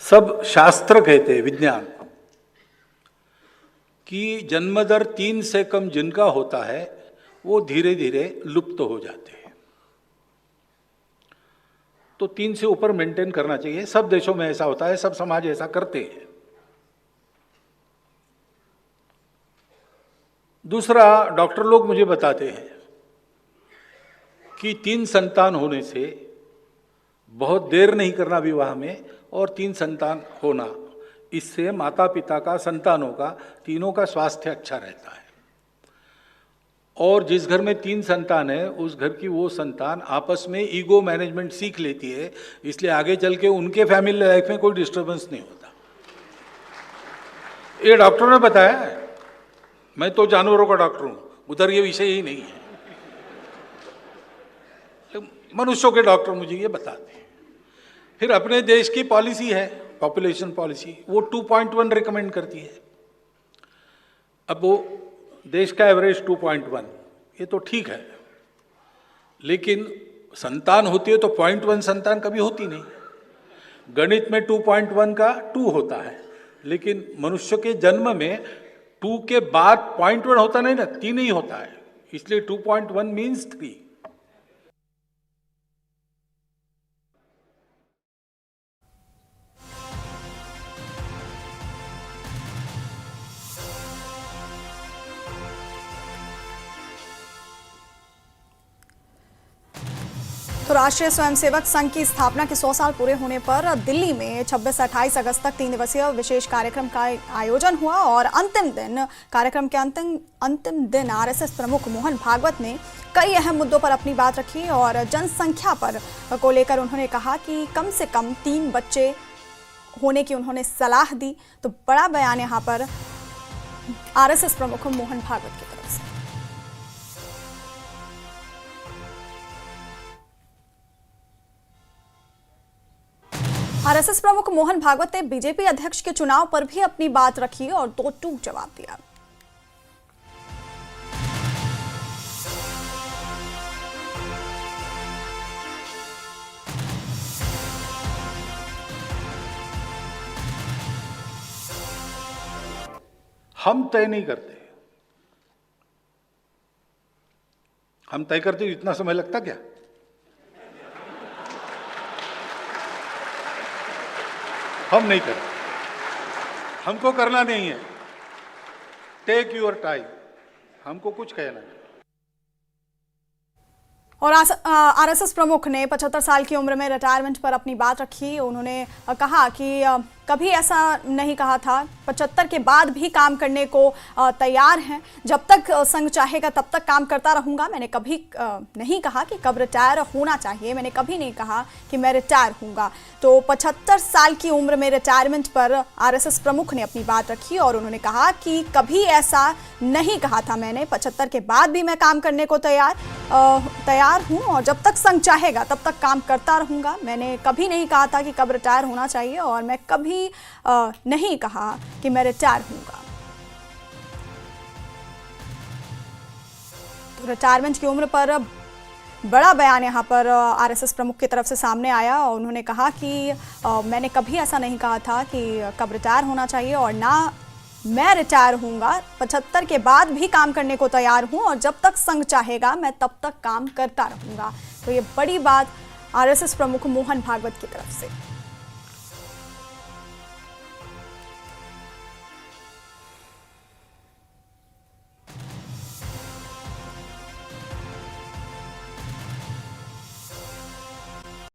सब शास्त्र कहते हैं, विज्ञान, कि जन्मदर 3 से कम जिनका होता है वो धीरे धीरे लुप्त हो जाते हैं। तो 3 से ऊपर मेंटेन करना चाहिए। सब देशों में ऐसा होता है, सब समाज ऐसा करते हैं। दूसरा, डॉक्टर लोग मुझे बताते हैं कि 3 संतान होने से बहुत देर नहीं करना विवाह में, और 3 संतान होना, इससे माता पिता का, संतानों का, तीनों का स्वास्थ्य अच्छा रहता है। और जिस घर में 3 संतान है उस घर की वो संतान आपस में ईगो मैनेजमेंट सीख लेती है, इसलिए आगे चल के उनके फैमिली लाइफ में कोई डिस्टर्बेंस नहीं होता। ये डॉक्टरों ने बताया है, मैं तो जानवरों का डॉक्टर हूं, उधर ये विषय ही नहीं है, मनुष्यों के डॉक्टर मुझे ये बताते हैं। फिर अपने देश की पॉलिसी है, पॉपुलेशन पॉलिसी, वो 2.1 रिकमेंड करती है। अब वो देश का एवरेज 2.1, ये तो ठीक है, लेकिन संतान होती है तो 0.1 संतान कभी होती नहीं। गणित में 2.1 का 2 होता है, लेकिन मनुष्य के जन्म में 2 के बाद 0.1 होता नहीं ना, 3 ही होता है, इसलिए 2.1 मीन्स 3। तो राष्ट्रीय स्वयंसेवक संघ की स्थापना के 100 साल पूरे होने पर दिल्ली में 26 से 28 अगस्त तक 3 दिवसीय विशेष कार्यक्रम का आयोजन हुआ और कार्यक्रम के अंतिम दिन आरएसएस प्रमुख मोहन भागवत ने कई अहम मुद्दों पर अपनी बात रखी और जनसंख्या को लेकर उन्होंने कहा कि कम से कम 3 बच्चे होने की उन्होंने सलाह दी। तो बड़ा बयान यहाँ पर आरएसएस प्रमुख मोहन भागवत की तरफ से। आरएसएस प्रमुख मोहन भागवत ने बीजेपी अध्यक्ष के चुनाव पर भी अपनी बात रखी और 2 टूक जवाब दिया। हम तय नहीं करते, हम तय करते तो इतना समय लगता क्या? हम नहीं करते, हमको करना नहीं है। टेक योर टाइम, हमको कुछ कहना नहीं। और आरएसएस प्रमुख ने 75 साल की उम्र में रिटायरमेंट पर अपनी बात रखी। उन्होंने कहा कि कभी ऐसा नहीं कहा था, 75 के बाद भी काम करने को तैयार हैं, जब तक संघ चाहेगा तब तक काम करता रहूंगा। मैंने कभी नहीं कहा कि कब रिटायर होना चाहिए, मैंने कभी नहीं कहा कि मैं रिटायर होऊंगा। तो 75 साल की उम्र में रिटायरमेंट पर आरएसएस प्रमुख ने अपनी बात रखी और उन्होंने कहा कि कभी ऐसा नहीं कहा था मैंने, 75 के बाद भी मैं काम करने को तैयार हूँ और जब तक संघ चाहेगा तब तक काम करता रहूंगा। मैंने कभी नहीं कहा था कि कब रिटायर होना चाहिए और मैं कभी नहीं कहा कि मैं रिटायर होऊंगा। तो रिटायरमेंट की उम्र पर बड़ा बयान यहाँ पर आरएसएस प्रमुख की तरफ से सामने आया और उन्होंने कहा कि मैंने कभी ऐसा नहीं कहा था कि कब रिटायर होना चाहिए और ना मैं रिटायर होऊंगा। 75 के बाद भी काम करने को तैयार हूं और जब तक संघ चाहेगा मैं तब तक काम करता रहूंगा। तो ये बड़ी बात आरएसएस प्रमुख मोहन भागवत की तरफ से।